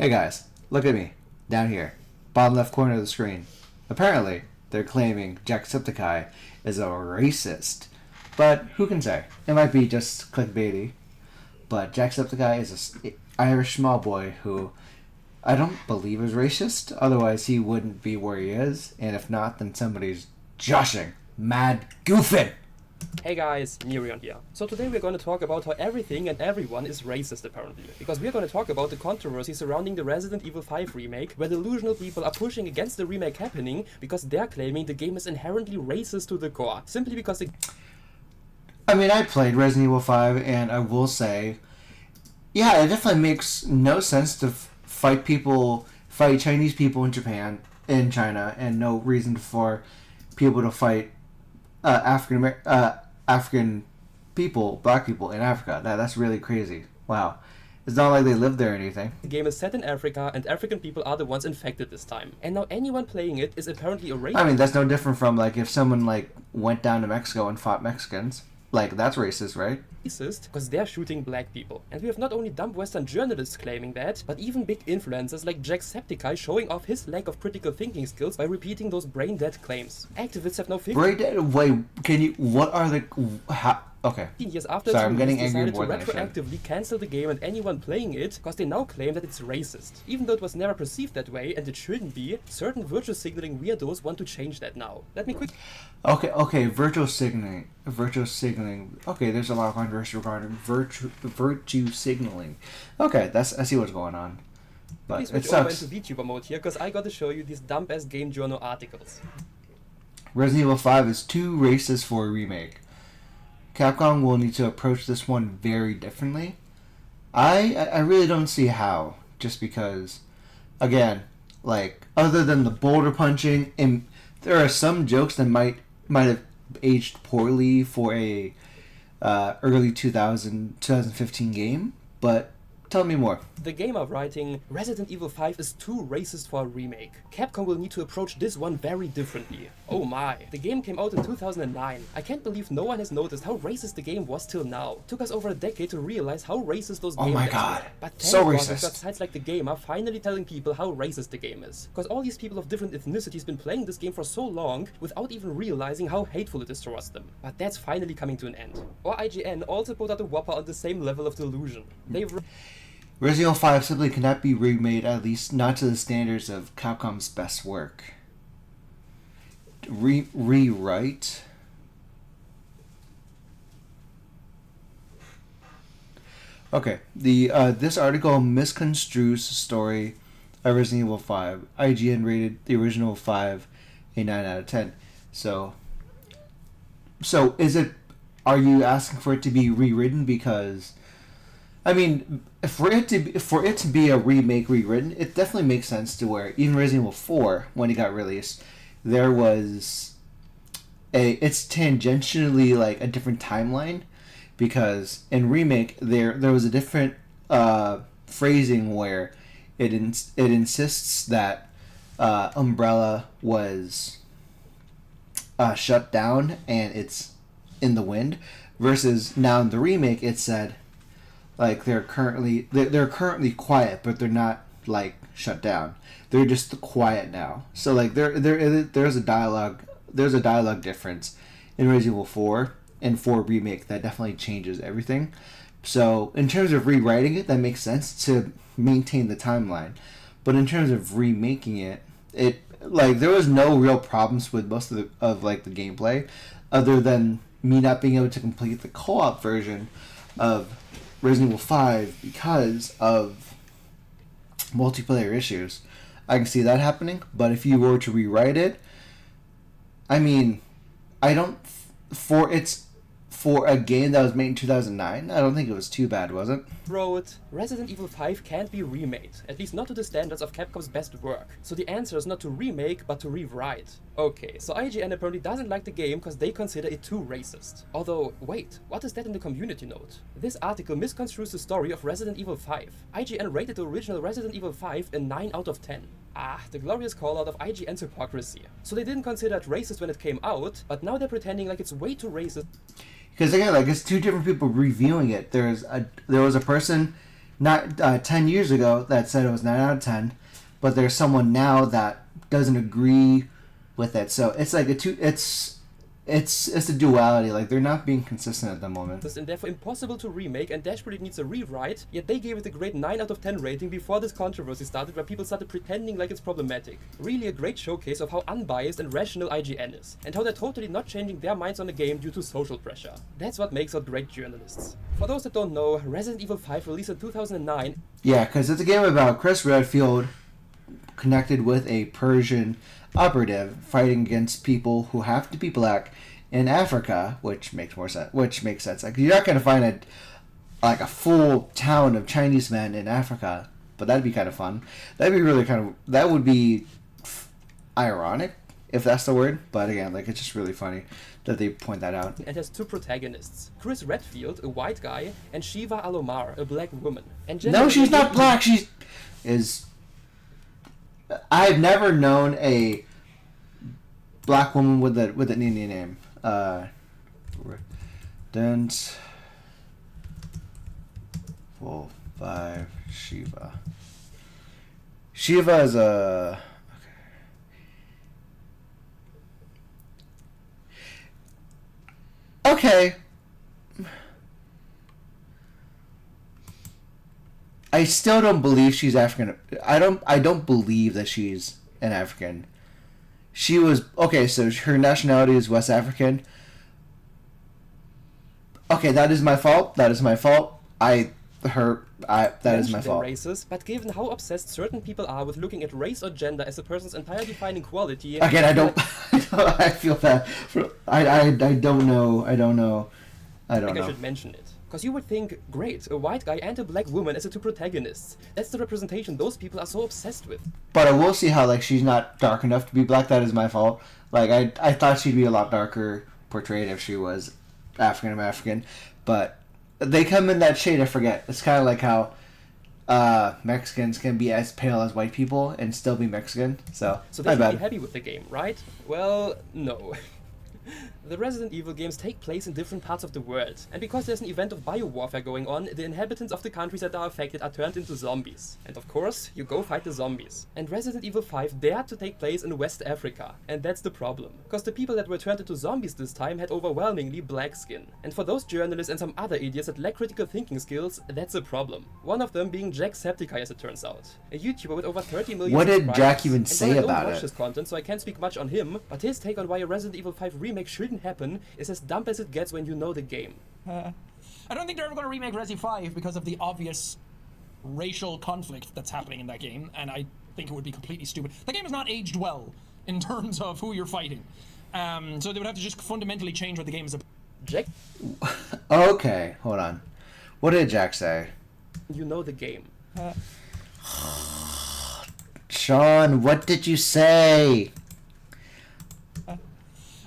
Hey guys, look at me. Down here. Bottom left corner of the screen. Apparently, they're claiming Jacksepticeye is a racist. But who can say? It might be just clickbaity. But Jacksepticeye is an Irish small boy who I don't believe is racist. Otherwise, he wouldn't be where he is. And if not, then somebody's joshing. Mad goofing. Hey guys, Mirion here. So today we're going to talk about how everything and everyone is racist apparently. Because we're going to talk about the controversy surrounding the Resident Evil 5 remake, where delusional people are pushing against the remake happening because they're claiming the game is inherently racist to the core, simply because it... I mean, I played Resident Evil 5 and I will say, yeah, it definitely makes no sense to fight Chinese people in China, and no reason for people to fight African people, black people in Africa. That's really crazy. Wow. It's not like they live there or anything. The game is set in Africa and African people are the ones infected this time. And now anyone playing it is apparently a racist. I mean, that's no different from like if someone like went down to Mexico and fought Mexicans. Like, that's racist, right? Racist because they're shooting black people. And we have not only dumb Western journalists claiming that, but even big influencers like Jacksepticeye showing off his lack of critical thinking skills by repeating those brain-dead claims. Activists have now Brain dead? Wait, can you... What are the... Okay. 15 years after Sorry, its I'm release, getting angry decided more to than I should. retroactively cancel the game and anyone playing it because they now claim that it's racist. Even though it was never perceived that way and it shouldn't be, certain virtue signaling weirdos want to change that now. Let me quick... Okay, virtual signaling. Okay, there's a lot of controversy regarding virtue signaling. Okay, I see what's going on. But Please it switch over sucks. into VTuber mode here because I gotta show you these dumb-ass game journal articles. Resident Evil 5 is too racist for a remake. Capcom will need to approach this one very differently. I really don't see how. Just because, again, like, other than the boulder punching, and there are some jokes that might have aged poorly for a early 2015 game, but tell me more. The game are writing, Resident Evil 5 is too racist for a remake. Capcom will need to approach this one very differently. Oh my. The game came out in 2009. I can't believe no one has noticed how racist the game was till now. Took us over a decade to realize how racist those games were. Oh my god. But thank So God racist. we've got sites like The Game are finally telling people how racist the game is. Because all these people of different ethnicities been playing this game for so long without even realizing how hateful it is towards them. But that's finally coming to an end. Or IGN also put out a whopper on the same level of delusion. They've... Resident Evil 5 simply cannot be remade, at least not to the standards of Capcom's best work. Rewrite? Okay, this article misconstrues the story of Resident Evil 5. IGN rated the original 5 a 9 out of 10. So are you asking for it to be rewritten? Because, I mean, for it to be a remake rewritten, it definitely makes sense to where even Resident Evil 4, when it got released, it's tangentially like a different timeline, because in remake there was a different phrasing where it insists that Umbrella was shut down and it's in the wind, versus now in the remake it said like they're currently quiet, but they're not like shut down. They're just quiet now. So like there's a dialogue difference in Resident Evil 4 and 4 remake that definitely changes everything. So in terms of rewriting it, that makes sense to maintain the timeline. But in terms of remaking it like there was no real problems with most of the gameplay, other than me not being able to complete the co-op version of Resident Evil 5 because of multiplayer issues. I can see that happening, but if you were to rewrite it, I mean, for a game that was made in 2009, I don't think it was too bad, was it? Wrote, Resident Evil 5 can't be remade, at least not to the standards of Capcom's best work. So the answer is not to remake, but to rewrite. Okay, so IGN apparently doesn't like the game because they consider it too racist. Although, wait, what is that in the community note? This article misconstrues the story of Resident Evil 5. IGN rated the original Resident Evil 5 a 9 out of 10. Ah, the glorious call-out of IGN's hypocrisy. So they didn't consider it racist when it came out, but now they're pretending like it's way too racist. Because again, like, it's two different people reviewing it. There was a person not 10 years ago that said it was 9 out of 10, but there's someone now that doesn't agree with it. So it's like it's a duality. Like, they're not being consistent at the moment. And therefore impossible to remake, and desperately needs a rewrite, yet they gave it a great 9 out of 10 rating before this controversy started, where people started pretending like it's problematic. Really a great showcase of how unbiased and rational IGN is, and how they're totally not changing their minds on the game due to social pressure. That's what makes out great journalists. For those that don't know, Resident Evil 5 released in 2009. Yeah, because it's a game about Chris Redfield connected with a Persian operative fighting against people who have to be black in Africa, which makes more sense. Which makes sense. Like, you're not going to find a full town of Chinese men in Africa, but that'd be kind of fun. That'd be really that would be ironic, if that's the word. But again, like, it's just really funny that they point that out. And has two protagonists: Chris Redfield, a white guy, and Shiva Alomar, a black woman. And no, she's not black. I've never known a black woman with an Indian name. Dent 4-5 Shiva. Shiva is a okay. I still don't believe she's African. I don't believe that she's an African. She was okay, so her nationality is West African. Okay, that is my fault. That is my fault. That is my fault. Races, but given how obsessed certain people are with looking at race or gender as a person's entire defining quality. Again, I don't. I feel bad. I don't know. I don't know. I should mention it. Because you would think, great, a white guy and a black woman as the two protagonists. That's the representation those people are so obsessed with. But I will see how, like, she's not dark enough to be black. That is my fault. Like, I thought she'd be a lot darker portrayed if she was African. But they come in that shade, I forget. It's kind of like how Mexicans can be as pale as white people and still be Mexican. So they should be happy with the game, right? Well, no. The Resident Evil games take place in different parts of the world, and because there's an event of biowarfare going on, the inhabitants of the countries that are affected are turned into zombies. And of course, you go fight the zombies. And Resident Evil 5 dared to take place in West Africa, and that's the problem. Because the people that were turned into zombies this time had overwhelmingly black skin. And for those journalists and some other idiots that lack critical thinking skills, that's a problem. One of them being Jacksepticeye, as it turns out. A YouTuber with over 30 million What subscribers. did Jack even say about it? I don't watch his content, so I can't speak much on him, but his take on why a Resident Evil 5 remake shouldn't happen is as dumb as it gets when you know the game. I don't think they're ever going to remake Resi 5 because of the obvious racial conflict that's happening in that game, and I think it would be completely stupid. The game is not aged well in terms of who you're fighting. So they would have to just fundamentally change what the game is about. Jack? Okay, hold on. What did Jack say? You know the game. Sean, what did you say?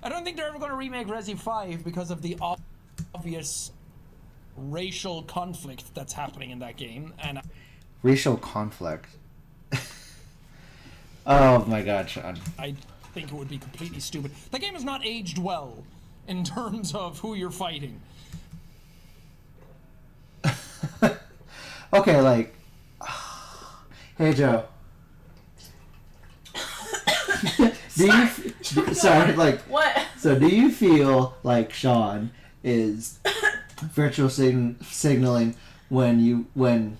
I don't think they're ever going to remake Resi 5 because of the obvious racial conflict that's happening in that game, and racial conflict. Oh my god, Sean. I think it would be completely stupid. The game is not aged well in terms of who you're fighting. Okay, like, hey Joe. What? So do you feel like Sean is virtual signaling when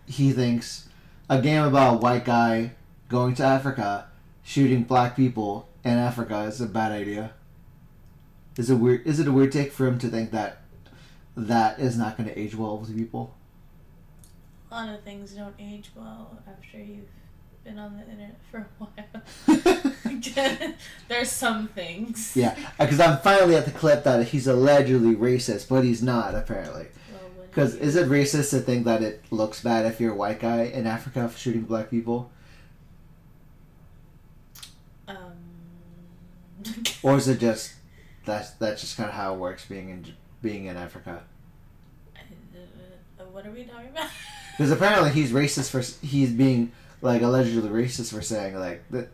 he thinks a game about a white guy going to Africa shooting black people in Africa is a bad idea? Is it a weird take for him to think that is not going to age well with people? A lot of things don't age well after you've been on the internet for a while. There's some things. Yeah, because I'm finally at the clip that he's allegedly racist, but he's not, apparently. Because is it racist to think that it looks bad if you're a white guy in Africa for shooting black people? Or is it just that's just kind of how it works being in Africa? What are we talking about? Because apparently he's being like allegedly racist for saying like that,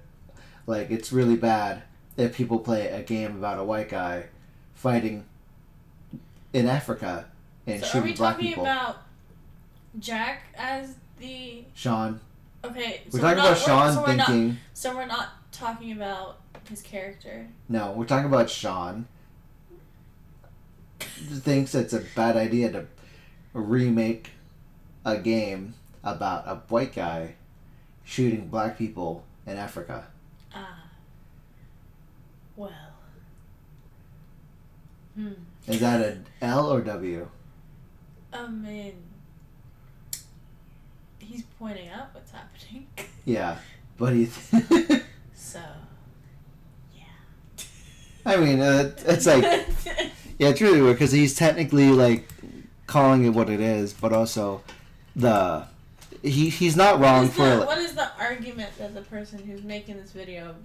like it's really bad if people play a game about a white guy fighting in Africa and shooting black people. Are we talking about Jack as the... Sean. Okay, We're talking about Sean thinking... So we're not talking about his character. No, we're talking about Sean. Thinks it's a bad idea to remake a game about a white guy shooting black people in Africa. Ah. Well. Is that an L or W? I mean, he's pointing out what's happening. Yeah, but he... So, yeah. I mean, it's like... Yeah, it's really weird because he's technically like calling it what it is, but also he's not wrong for. What is the argument that the person who's making this video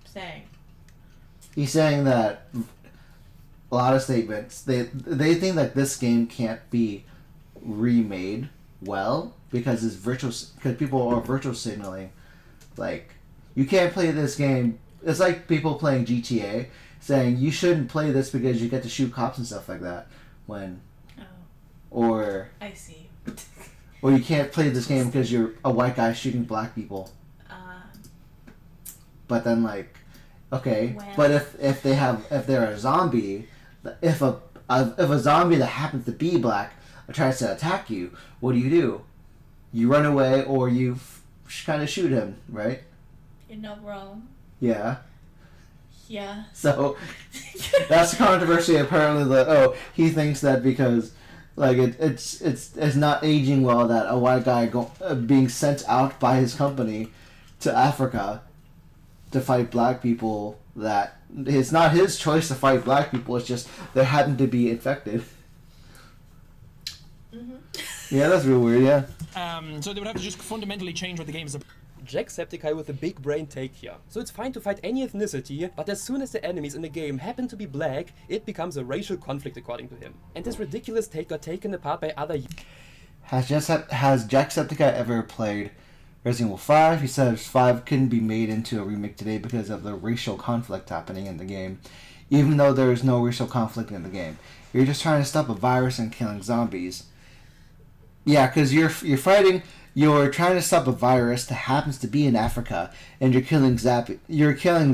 saying? He's saying that a lot of statements they think that this game can't be remade well because people are virtual signaling. Like, you can't play this game. It's like people playing GTA. Saying you shouldn't play this because you get to shoot cops and stuff like that. Or I see. Or you can't play this game because you're a white guy shooting black people. But then okay, well. but if they're a zombie, if a zombie that happens to be black tries to attack you, what do? You run away or you kind of shoot him, right? You're not wrong. Yeah. Yeah. So that's the controversy. Apparently, he thinks that because it's not aging well that a white guy being sent out by his company to Africa to fight black people. That it's not his choice to fight black people. It's just they happen to be infected. Mm-hmm. Yeah, that's real weird. Yeah. So they would have to just fundamentally change what the game is about. Jacksepticeye with a big brain take here. So it's fine to fight any ethnicity, but as soon as the enemies in the game happen to be black, it becomes a racial conflict according to him. And this ridiculous take got taken apart by other... Has Jacksepticeye ever played Resident Evil 5? He says 5 couldn't be made into a remake today because of the racial conflict happening in the game, even though there is no racial conflict in the game. You're just trying to stop a virus and killing zombies. Yeah, because you're fighting... You're trying to stop a virus that happens to be in Africa, and you're killing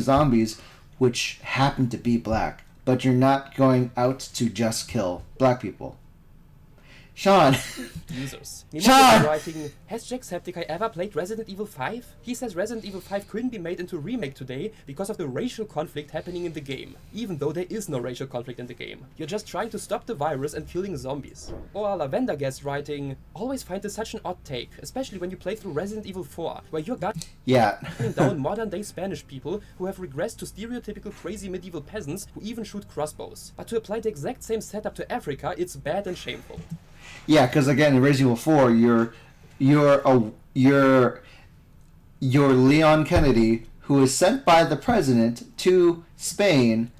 zombies, which happen to be black. But you're not going out to just kill black people. Sean! Users. Sean! Writing, has Jacksepticeye ever played Resident Evil 5? He says Resident Evil 5 couldn't be made into a remake today because of the racial conflict happening in the game, even though there is no racial conflict in the game. You're just trying to stop the virus and killing zombies. Or Lavender guest writing, always find this such an odd take, especially when you play through Resident Evil 4, where you're gunning down modern day Spanish people who have regressed to stereotypical crazy medieval peasants who even shoot crossbows. But to apply the exact same setup to Africa, it's bad and shameful. Yeah, because again, in Resident Evil 4, you're Leon Kennedy, who is sent by the president to Spain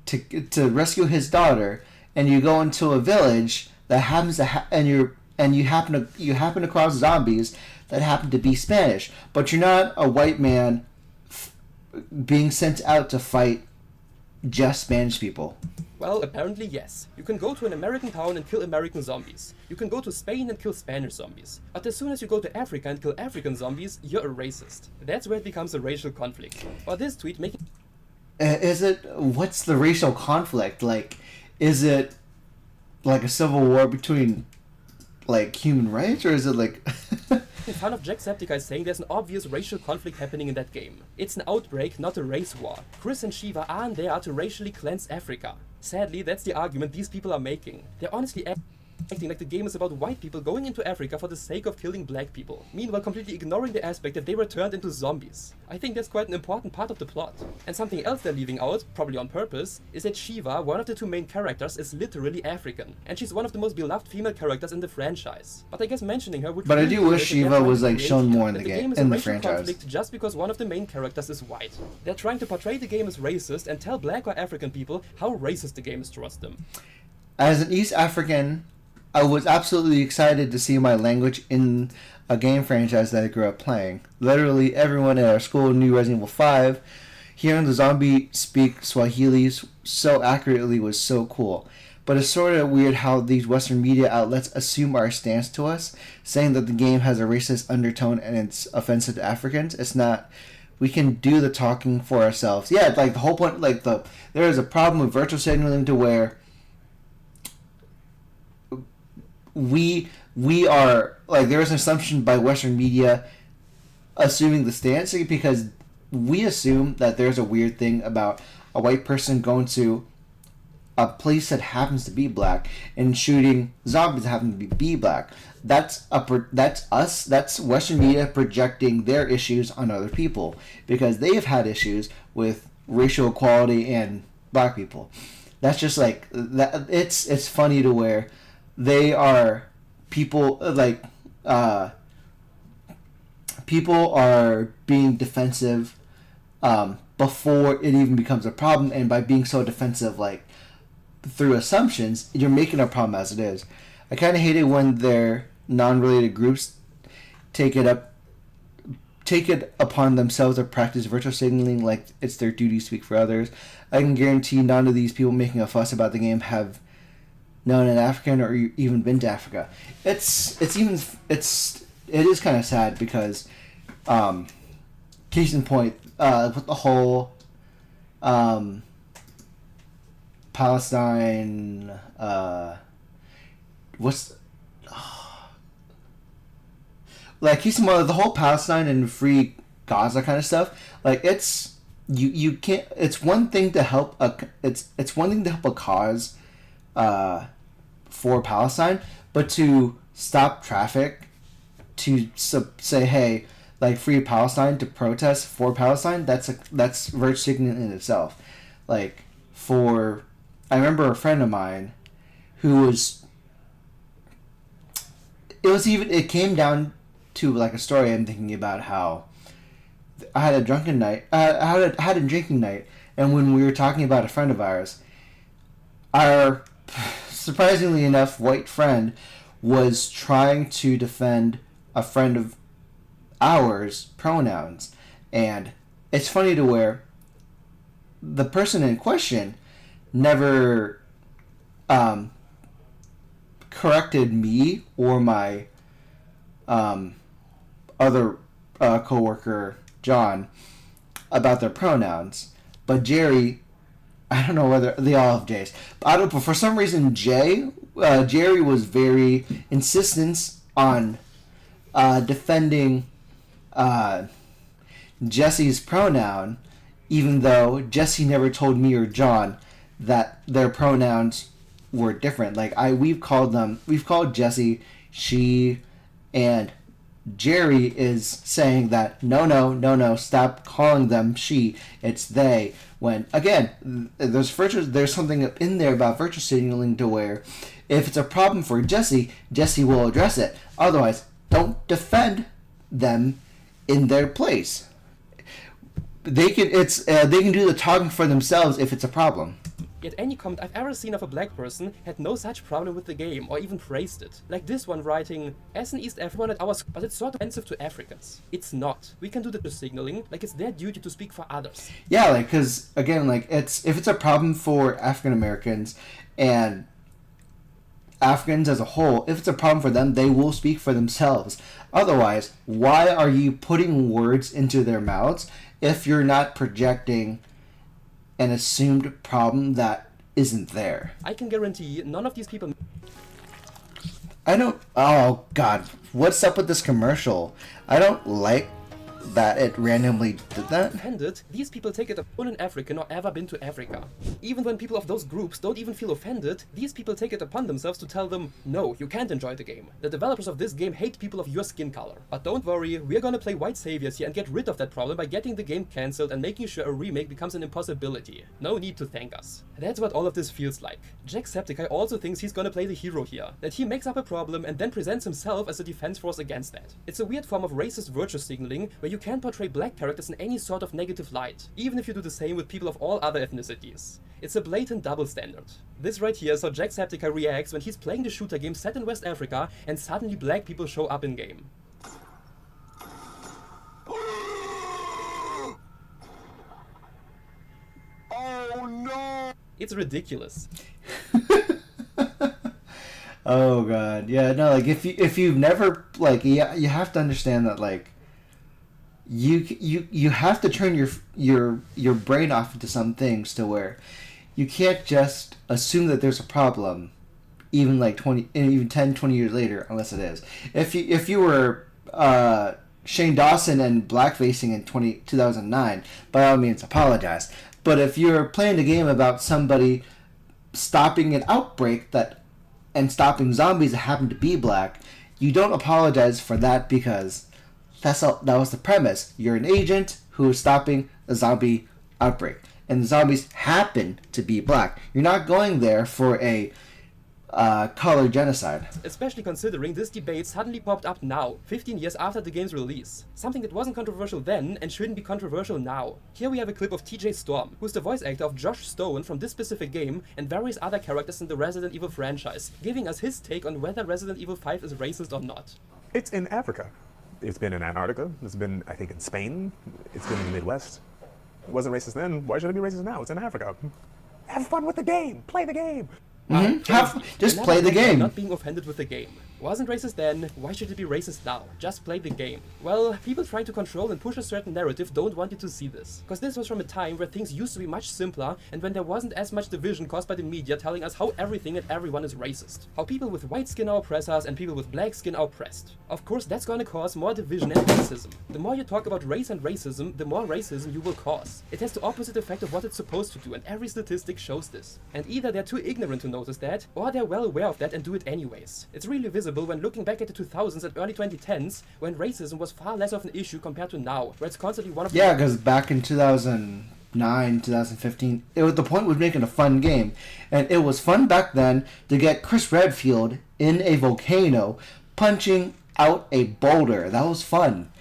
to rescue his daughter, and you go into a village that happens to you happen to cross zombies that happen to be Spanish, but you're not a white man being sent out to fight just Spanish people. Well, apparently yes. You can go to an American town and kill American zombies. You can go to Spain and kill Spanish zombies. But as soon as you go to Africa and kill African zombies, you're a racist. That's where it becomes a racial conflict. Or this tweet making... What's the racial conflict? Is it like a civil war between, human rights? Or is it in fun of Jacksepticeye saying there's an obvious racial conflict happening in that game. It's an outbreak, not a race war. Chris and Shiva aren't there to racially cleanse Africa. Sadly, that's the argument these people are making. They're honestly acting like the game is about white people going into Africa for the sake of killing black people, meanwhile completely ignoring the aspect that they were turned into zombies. I think that's quite an important part of the plot. And something else they're leaving out, probably on purpose, is that Shiva, one of the two main characters, is literally African, and she's one of the most beloved female characters in the franchise. But I guess mentioning her would... But I do wish Shiva was shown more in the game, in the franchise. Conflict just because one of the main characters is white. They're trying to portray the game as racist and tell black or African people how racist the game is towards them. As an East African, I was absolutely excited to see my language in a game franchise that I grew up playing. Literally everyone at our school knew Resident Evil 5. Hearing the zombie speak Swahili so accurately was so cool. but it's sort of weird how these Western media outlets assume our stance to us, saying that the game has a racist undertone and it's offensive to Africans. It's not. We can do the talking for ourselves. Yeah, like the whole point, like there is a problem with virtual signaling to where we are, like, there is an assumption by Western media assuming the stance, because we assume that there's a weird thing about a white person going to a place that happens to be black and shooting zombies that happen to be black. That's us. That's Western media projecting their issues on other people because they have had issues with racial equality and black people. That's just like that. It's funny to where they are people like people are being defensive before it even becomes a problem, and by being so defensive, like through assumptions, you're making a problem as it is. I kind of hate it when their non-related groups take it upon themselves to practice virtual signaling like it's their duty to speak for others. I can guarantee none of these people making a fuss about the game have known an African or even been to Africa. It is kind of sad because, case in point, with the whole Palestine, case in point, the whole Palestine and free Gaza kind of stuff. Like you can't. It's one thing to help it's one thing to help a cause, for Palestine, but to stop traffic, to say, hey, like, free Palestine, to protest for Palestine, that's virtue signaling in itself. Like, I remember a friend of mine who it came down to, like, a story. I'm thinking about how I had a drinking night, and when we were talking about a friend of ours, our surprisingly enough white friend was trying to defend a friend of ours' pronouns, and it's funny to where the person in question never corrected me or my other coworker John about their pronouns, but Jerry, I don't know whether they all have J's, but for some reason Jerry was very insistent on defending Jesse's pronoun, even though Jesse never told me or John that their pronouns were different. Like, we've called Jesse she, and Jerry is saying that no, stop calling them she, it's they. When again, there's something in there about virtue signaling to where if it's a problem for Jesse will address it. Otherwise, don't defend them in their place. They can do the talking for themselves if it's a problem. Yet any comment I've ever seen of a black person had no such problem with the game, or even praised it. Like this one writing, as an East African, but it's sort of offensive to Africans. It's not. We can do the signaling, like it's their duty to speak for others. Yeah, like, because, again, like, if it's a problem for African Americans and Africans as a whole, if it's a problem for them, they will speak for themselves. Otherwise, why are you putting words into their mouths if you're not projecting an assumed problem that isn't there? I can guarantee none of these people... Oh, God. What's up with this commercial? I don't like that it randomly did that. Offended, these people take it upon an African or ever been to Africa. Even when people of those groups don't even feel offended, these people take it upon themselves to tell them, no, you can't enjoy the game. The developers of this game hate people of your skin color. But don't worry, we're gonna play white saviors here and get rid of that problem by getting the game cancelled and making sure a remake becomes an impossibility. No need to thank us. That's what all of this feels like. Jacksepticeye also thinks he's gonna play the hero here, that he makes up a problem and then presents himself as a defense force against that. It's a weird form of racist virtue signaling where you can't portray black characters in any sort of negative light, even if you do the same with people of all other ethnicities. It's a blatant double standard. This right here is how Jacksepticeye reacts when he's playing the shooter game set in West Africa and suddenly black people show up in game. Oh no! It's ridiculous. Oh god, yeah, no, like if you've never like you have to understand that like you have to turn your brain off into some things to where you can't just assume that there's a problem even like 20 even 10, 20 years later unless it is. If you were Shane Dawson and blackfacing in 2009, by all means apologize. But if you're playing a game about somebody stopping an outbreak and stopping zombies that happen to be black, you don't apologize for that because that was the premise. You're an agent who is stopping a zombie outbreak, and the zombies happen to be black. You're not going there for a color genocide. Especially considering this debate suddenly popped up now, 15 years after the game's release. Something that wasn't controversial then and shouldn't be controversial now. Here we have a clip of TJ Storm, who's the voice actor of Josh Stone from this specific game and various other characters in the Resident Evil franchise, giving us his take on whether Resident Evil 5 is racist or not. It's in Africa. It's been in Antarctica. It's been, I think, in Spain. It's been in the Midwest. It wasn't racist then. Why should it be racist now? It's in Africa. Have fun with the game. Play the game. Just play the game. Not being offended with the game. Wasn't racist then, why should it be racist now? Just play the game. Well, people trying to control and push a certain narrative don't want you to see this. Because this was from a time where things used to be much simpler and when there wasn't as much division caused by the media telling us how everything and everyone is racist. How people with white skin are oppressors and people with black skin are oppressed. Of course, that's gonna cause more division and racism. The more you talk about race and racism, the more racism you will cause. It has the opposite effect of what it's supposed to do, and every statistic shows this. And either they're too ignorant to notice that, or they're well aware of that and do it anyways. It's really visible when looking back at the 2000s and early 2010s, when racism was far less of an issue compared to now, where it's constantly one of Yeah, because back in 2009, 2015, the point was making a fun game. And it was fun back then to get Chris Redfield in a volcano punching out a boulder. That was fun.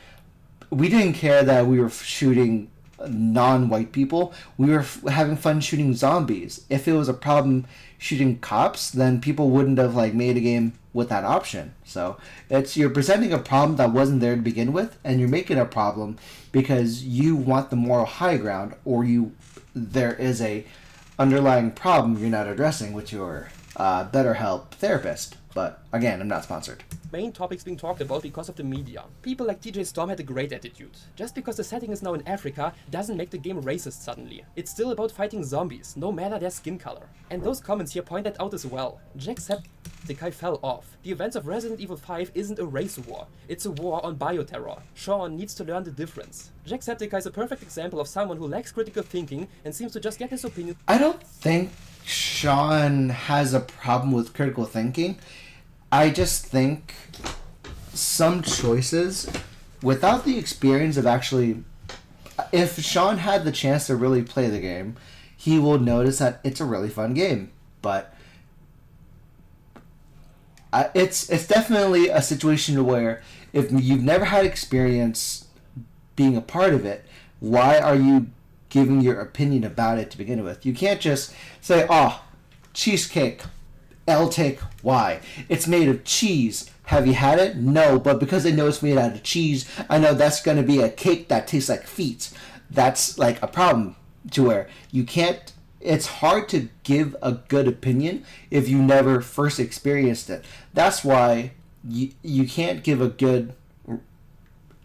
We didn't care that we were shooting non-white people. We were having fun shooting zombies. If it was a problem shooting cops, then people wouldn't have made a game with that option. So you're presenting a problem that wasn't there to begin with, and you're making a problem because you want the moral high ground, or there is a underlying problem you're not addressing with your BetterHelp therapist. But again, I'm not sponsored. Main topics being talked about because of the media. People like TJ Storm had a great attitude. Just because the setting is now in Africa doesn't make the game racist suddenly. It's still about fighting zombies, no matter their skin color. And those comments here point that out as well. Jacksepticeye fell off. The events of Resident Evil 5 isn't a race war. It's a war on bioterror. Sean needs to learn the difference. Jacksepticeye is a perfect example of someone who lacks critical thinking and seems to just get his opinion. I don't think Sean has a problem with critical thinking. I just think some choices, without the experience of actually... If Sean had the chance to really play the game, he will notice that it's a really fun game. But it's definitely a situation where if you've never had experience being a part of it, why are you giving your opinion about it to begin with? You can't just say, oh, cheesecake, I'll take Y. It's made of cheese. Have you had it? No, but because I know it's made out of cheese, I know that's going to be a cake that tastes like feet. That's a problem to where you can't... It's hard to give a good opinion if you never first experienced it. That's why you can't give a good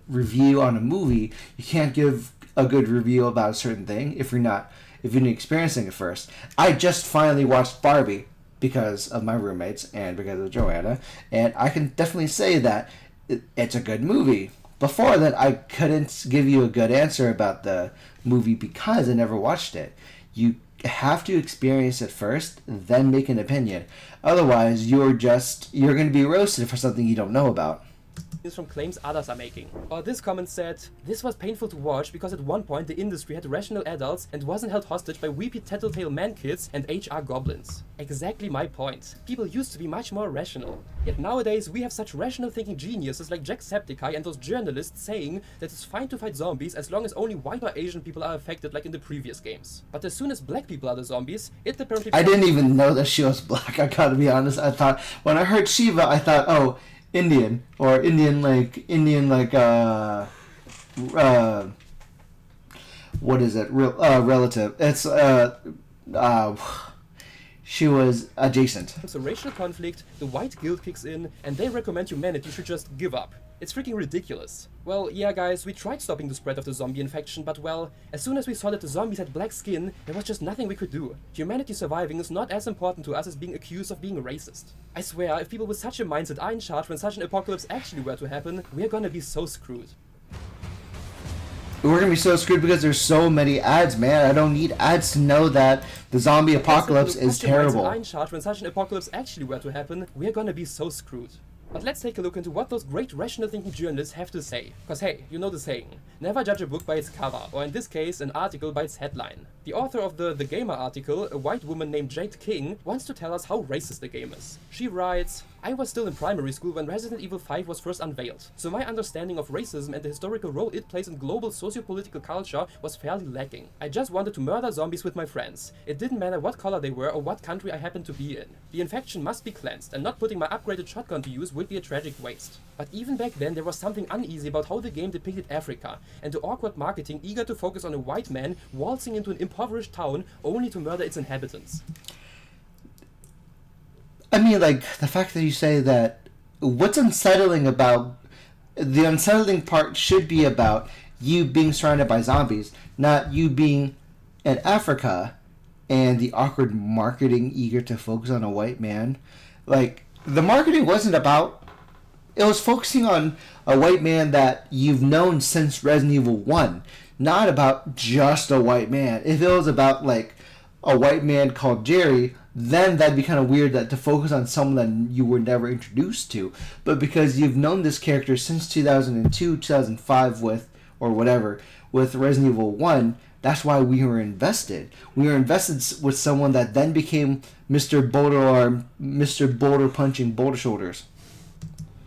review on a movie. You can't give a good review about a certain thing if you're not experiencing it first. I just finally watched Barbie because of my roommates and because of Joanna, and I can definitely say that it's a good movie. Before that, I couldn't give you a good answer about the movie because I never watched it. You have to experience it first, then make an opinion. Otherwise, you're going to be roasted for something you don't know about. From claims others are making. Or this comment said, this was painful to watch because at one point the industry had rational adults and wasn't held hostage by weepy tattletale man kids and HR goblins. Exactly my point. People used to be much more rational. Yet nowadays we have such rational thinking geniuses like Jacksepticeye and those journalists saying that it's fine to fight zombies as long as only white or Asian people are affected like in the previous games. But as soon as black people are the zombies, it apparently... I didn't even know that she was black, I gotta be honest. I thought, when I heard Shiva, I thought, oh, Indian relative. It's she was adjacent. It's a racial conflict, the white guilt kicks in, and they recommend humanity should just give up. It's freaking ridiculous. Well, yeah guys, we tried stopping the spread of the zombie infection, but well, as soon as we saw that the zombies had black skin, there was just nothing we could do. Humanity surviving is not as important to us as being accused of being racist. I swear, if people with such a mindset are in charge when such an apocalypse actually were to happen, we're gonna be so screwed. We're gonna be so screwed because there's so many ads, man. I don't need ads to know that the zombie apocalypse is terrible. In charge when such an apocalypse actually were to happen, we're gonna be so screwed. But let's take a look into what those great rational thinking journalists have to say. Cause hey, you know the saying, never judge a book by its cover, or in this case, an article by its headline. The author of the Gamer article, a white woman named Jade King, wants to tell us how racist the game is. She writes, I was still in primary school when Resident Evil 5 was first unveiled, so my understanding of racism and the historical role it plays in global socio-political culture was fairly lacking. I just wanted to murder zombies with my friends. It didn't matter what color they were or what country I happened to be in. The infection must be cleansed, and not putting my upgraded shotgun to use would be a tragic waste. But even back then there was something uneasy about how the game depicted Africa, and the awkward marketing eager to focus on a white man waltzing into an impoverished town only to murder its inhabitants. I mean, like, the fact that you say that, what's unsettling about, the unsettling part should be about you being surrounded by zombies, not you being in Africa and the awkward marketing eager to focus on a white man. Like, the marketing wasn't about, it was focusing on a white man that you've known since Resident Evil 1, not about just a white man. If it was about, like, a white man called Jerry, then that'd be kind of weird that to focus on someone that you were never introduced to. But because you've known this character since 2002, 2005 with Resident Evil 1, that's why we were invested. We were invested with someone that then became Mr. Boulder Arm, Mr. Boulder Punching Boulder Shoulders.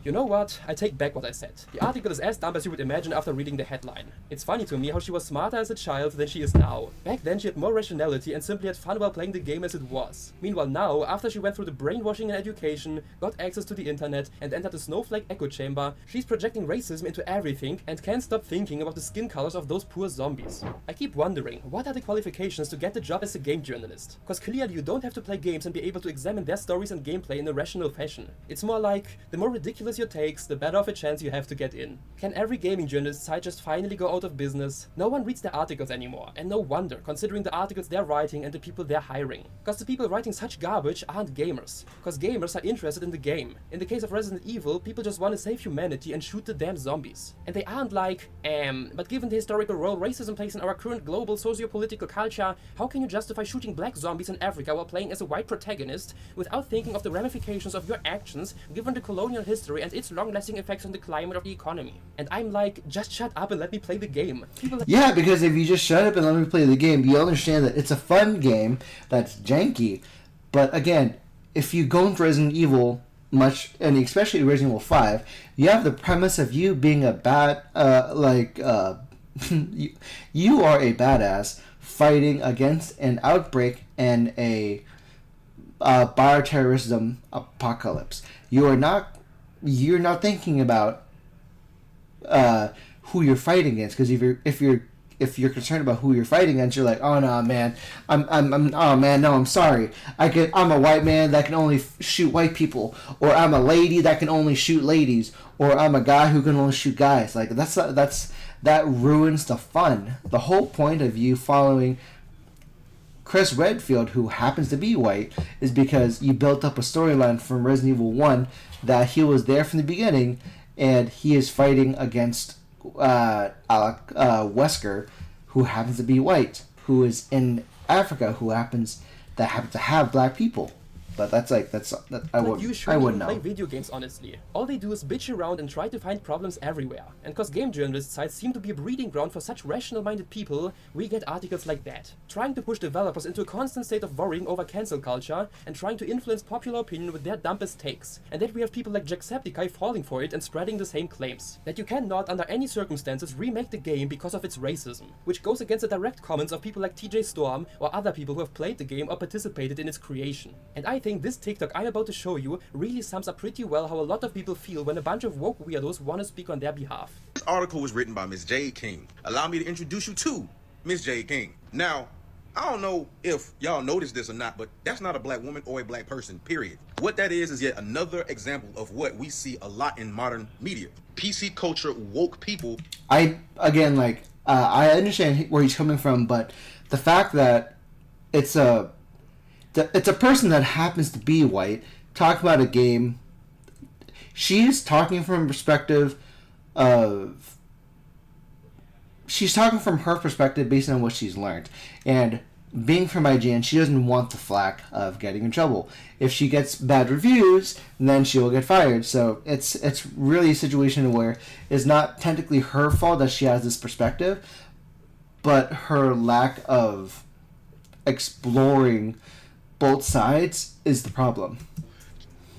You know what? I take back what I said. The article is as dumb as you would imagine after reading the headline. It's funny to me how she was smarter as a child than she is now. Back then she had more rationality and simply had fun while playing the game as it was. Meanwhile now, after she went through the brainwashing and education, got access to the internet, and entered the snowflake echo chamber, she's projecting racism into everything and can't stop thinking about the skin colors of those poor zombies. I keep wondering, what are the qualifications to get the job as a game journalist? Cause clearly you don't have to play games and be able to examine their stories and gameplay in a rational fashion. It's more like, the more ridiculous your takes, the better of a chance you have to get in. Can every gaming journalist site just finally go out of business? No one reads their articles anymore, and no wonder, considering the articles they're writing and the people they're hiring. Cause the people writing such garbage aren't gamers. Cause gamers are interested in the game. In the case of Resident Evil, people just want to save humanity and shoot the damn zombies. And they aren't like, but given the historical role racism plays in our current global socio-political culture, how can you justify shooting black zombies in Africa while playing as a white protagonist without thinking of the ramifications of your actions given the colonial history and its long-lasting effects on the climate of the economy? And I'm like, just shut up and let me play the game. People yeah, because if you just shut up and let me play the game, you understand that it's a fun game that's janky. But again, if you go into Resident Evil much, and especially Resident Evil 5, you have the premise of you being a bad, you are a badass fighting against an outbreak and a bioterrorism apocalypse. You're not thinking about who you're fighting against, because if you're concerned about who you're fighting against, you're like, oh no, man, I'm sorry. I'm a white man that can only shoot white people, or I'm a lady that can only shoot ladies, or I'm a guy who can only shoot guys. Like that ruins the fun. The whole point of you following Chris Redfield, who happens to be white, is because you built up a storyline from Resident Evil 1 that he was there from the beginning, and he is fighting against Alec Wesker, who happens to be white, who is in Africa, who happens to have black people. But I wouldn't know. Play video games honestly. All they do is bitch around and try to find problems everywhere. And cause game journalist sites seem to be a breeding ground for such rational-minded people, we get articles like that, trying to push developers into a constant state of worrying over cancel culture and trying to influence popular opinion with their dumbest takes. And that we have people like Jacksepticeye falling for it and spreading the same claims. That you cannot, under any circumstances, remake the game because of its racism, which goes against the direct comments of people like TJ Storm or other people who have played the game or participated in its creation. And I think this TikTok I'm about to show you really sums up pretty well how a lot of people feel when a bunch of woke weirdos want to speak on their behalf. This article was written by Ms. Jade King. Allow me to introduce you to Ms. Jade King. Now, I don't know if y'all noticed this or not, but that's not a black woman or a black person, period. What that is yet another example of what we see a lot in modern media. PC culture woke people. I understand where he's coming from, but the fact that it's a person that happens to be white talking about a game. She's talking from a perspective of. She's talking from her perspective based on what she's learned, and being from IGN, she doesn't want the flack of getting in trouble. If she gets bad reviews, then she will get fired. So it's really a situation where it's not technically her fault that she has this perspective, but her lack of exploring both sides is the problem.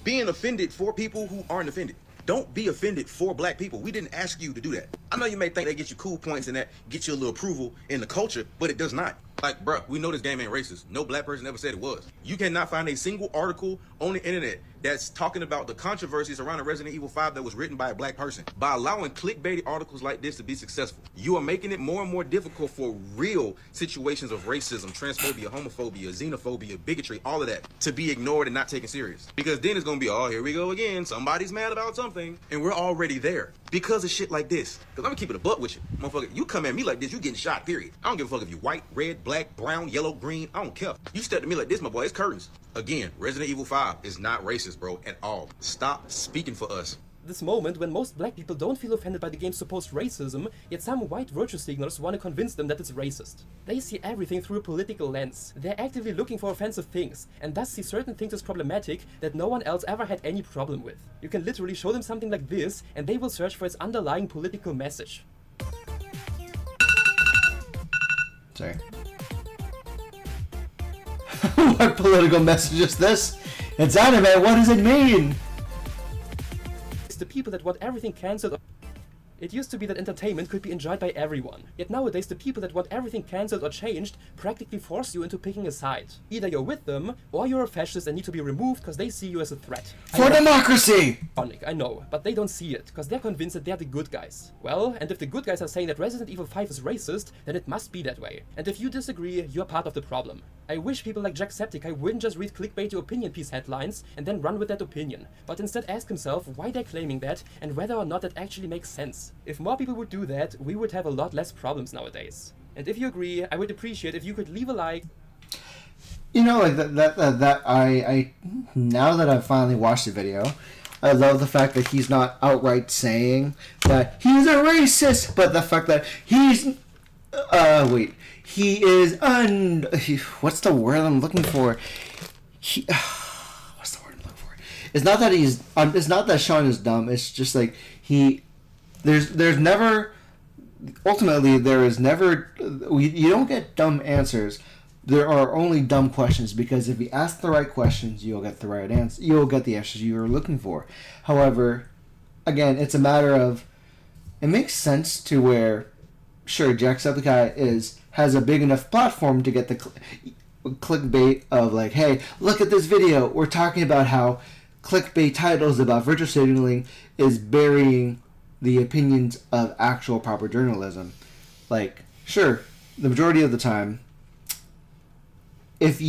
Being offended for people who aren't offended. Don't be offended for black people. We didn't ask you to do that. I know you may think that gets you cool points and that gets you a little approval in the culture, but it does not. Like, bruh, we know this game ain't racist. No black person ever said it was. You cannot find a single article on the internet that's talking about the controversies around the Resident Evil 5 that was written by a black person. By allowing clickbaity articles like this to be successful, you are making it more and more difficult for real situations of racism, transphobia, homophobia, xenophobia, bigotry, all of that, to be ignored and not taken serious. Because then it's gonna be, oh, here we go again. Somebody's mad about something, and we're already there. Because of shit like this. Because I'm gonna keep it a buck with you. Motherfucker, you come at me like this, you getting shot, period. I don't give a fuck if you white, red, black, brown, yellow, green, I don't care. You step to me like this, my boy, it's curtains. Again, Resident Evil 5 is not racist, bro, at all. Stop speaking for us. This moment when most black people don't feel offended by the game's supposed racism, yet some white virtue signalers want to convince them that it's racist. They see everything through a political lens. They're actively looking for offensive things, and thus see certain things as problematic that no one else ever had any problem with. You can literally show them something like this, and they will search for its underlying political message. Sorry. What political message is this? It's anime, what does it mean? It's the people that want everything cancelled. It used to be that entertainment could be enjoyed by everyone. Yet nowadays the people that want everything cancelled or changed practically force you into picking a side. Either you're with them, or you're a fascist and need to be removed because they see you as a threat. For democracy! I know, but they don't see it, because they're convinced that they're the good guys. Well, and if the good guys are saying that Resident Evil 5 is racist, then it must be that way. And if you disagree, you're part of the problem. I wish people like Jacksepticeye wouldn't just read clickbaity opinion piece headlines and then run with that opinion, but instead ask himself why they're claiming that and whether or not that actually makes sense. If more people would do that, we would have a lot less problems nowadays. And if you agree, I would appreciate if you could leave a like. You know, like I now that I've finally watched the video, I love the fact that he's not outright saying that he's a racist, but the fact that he is what's the word I'm looking for? What's the word I'm looking for? It's not that it's not that Sean is dumb. It's just like there's never, ultimately there is never, you don't get dumb answers. There are only dumb questions, because if you ask the right questions, you'll get the right answer. You'll get the answers you were looking for. However, again, it's a matter of, it makes sense to where, sure, Jacksepticeye has a big enough platform to get the clickbait of like, hey, look at this video. We're talking about how clickbait titles about virtual signaling is burying the opinions of actual proper journalism. Like, sure, the majority of the time, it's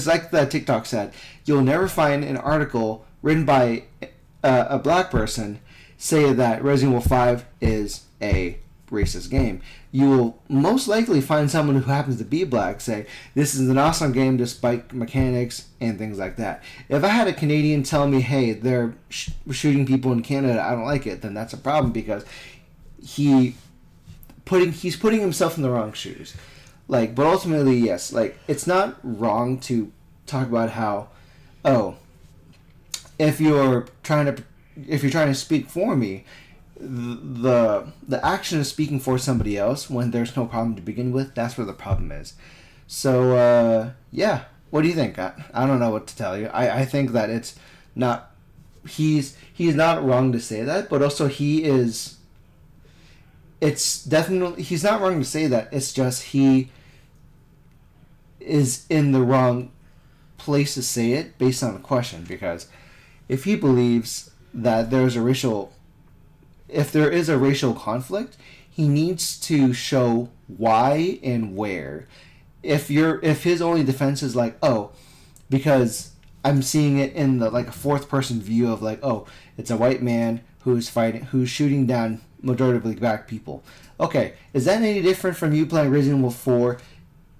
like that TikTok said, you'll never find an article written by a black person say that Resident Evil 5 is a racist game. You will most likely find someone who happens to be black say, this is an awesome game despite mechanics and things like that. If I had a Canadian tell me, hey, they're shooting people in Canada, I don't like it, then that's a problem, because he's putting himself in the wrong shoes. Like, but ultimately, yes, like, it's not wrong to talk about how, if you're trying to speak for me, the action of speaking for somebody else when there's no problem to begin with, that's where the problem is. So, yeah, what do you think? I don't know what to tell you. I think that it's not, he's not wrong to say that, but also it's definitely, he's not wrong to say that. It's just he is in the wrong place to say it based on a question. Because if he believes that if there is a racial conflict, he needs to show why and where. if his only defense is like, oh, because I'm seeing it in the like a fourth person view of like, oh, it's a white man who's shooting down majoritively black people. Okay, is that any different from you playing Resident Evil 4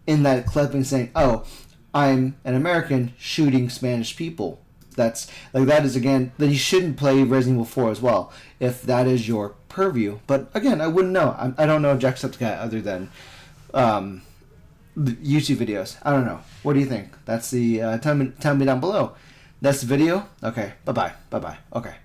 in that clip and saying, oh, I'm an American shooting Spanish people? That's like, that is, again, then you shouldn't play Resident Evil 4 as well if that is your purview. But again, I wouldn't know. I don't know Jacksepticeye other than the YouTube videos. I don't know. What do you think? That's the tell me down below. That's the video. Okay. Bye bye. Okay.